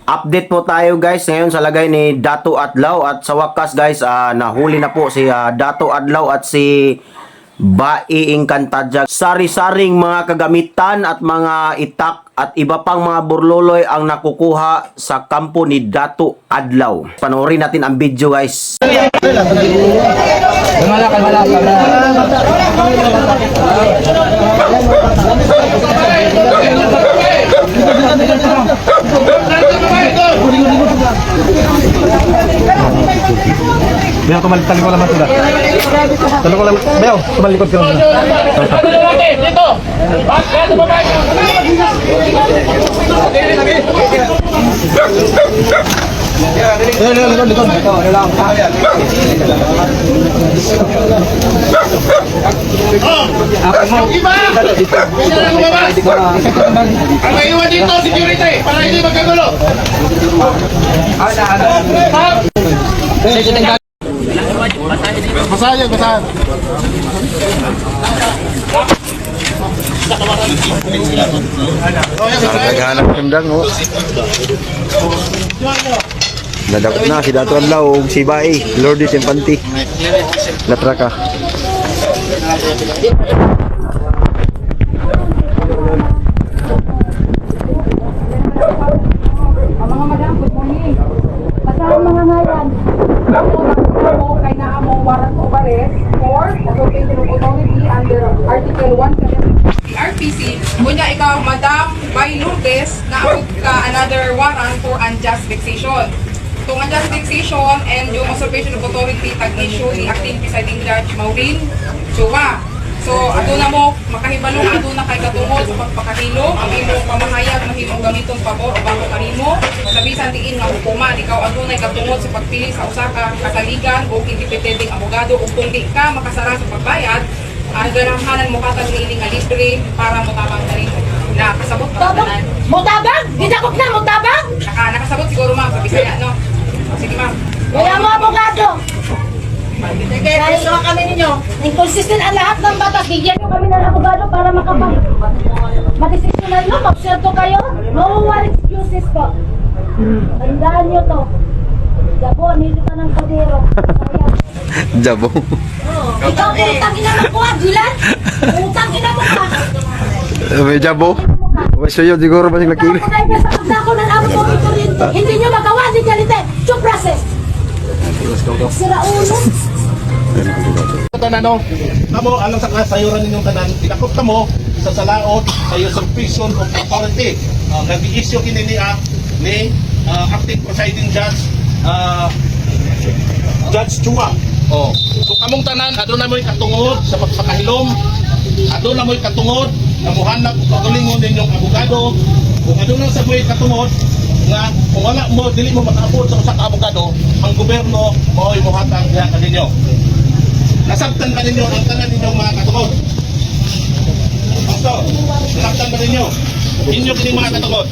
Update po tayo guys ngayon sa lagay ni Dato Adlaw at sa wakas guys nahuli na po si Dato Adlaw at si Bai Encantadja. Sari-saring mga kagamitan at mga itak at iba pang mga burloloy ang nakukuha sa kampo ni Dato Adlaw. Panoorin natin ang video guys. Beo, tumalikod ko naman sila. Talo ko lang. Beo, tumalikod ka naman. Dito! Bakit mo ba? Ang naiwan dito, security, para hindi magkagulo. Basahin, basahin. Naghanap kandang, oh. Nadakot na si Dato Adlaw ug si Bai, Lourdes Infante. Latraka. Mga madam, good morning. Basta mga ngayon, ako kay na among warrant of arrest for Association of Authority under Article 170 RPC. Kunya ikaw, Madam Bai Lourdes, naabot ka another warrant for unjust vexation. Itong unjust vexation and yung Usurpation of Authority tag-issue ni Acting Presiding Judge Maureen Chua. So, aduna mo, makahibalong aduna kay katungod sa pagpakahilo, ang imong pamahayag mahimong gamiton pabor o bako kanimo, sa bisan diin nga hukuman, ikaw adunay katungod sa pagpili sa usa ka kasaligan o independenteng abogado ug kung di ka makasara sa pagbayad, ang ganahanan mo katag niini nga libre para motabang kanimo. Na kasabot ba tanan? Mutabang? Gidakot na mutabang? Nakasabot siguro ma'am sa Bisaya, no? Sige ma'am. Wala mo abogado. Sige, gusto kami ninyo. Inconsistent ang lahat ng batas. Bigyan nyo kami ng abogado para madesisyonan nyo. Mag-serto kayo. No one excuses po. Tandaan nyo to. Jabo, nito ka ng kadero. Jabo. Ikaw, utang ina mo ko, Dylan. Utang ina mo ka. May jabo. Waso yun siguro ba sing nakili. Kaya sa pagdako ng amo mo ito rin. Hindi nyo magawa. Hindi kalite. Due process. Sira ulo. Tanan, kamo alang sa kasayuran ninyong tanan, tinakot kamo sa salaot sa usurpation of authority. Nag-i-issue kini ni Acting Presiding Judge Judge Chua. So kamong tanan aduna mo'y katungod sa pagpakahilom, aduna mo'y katungod na muhanap og kagalingon ninyong abogado, kung aduna sa mo'y katungod nga kung wala mo dili mo makaabot sa usa ka abogado, ang gobyerno mo'y muhatag diha kaninyo. Nasabtan ba ninyo ang tanan ninyong mga katungod? Pastor, nasabtan ba ninyo? Inyo kini mga katungod?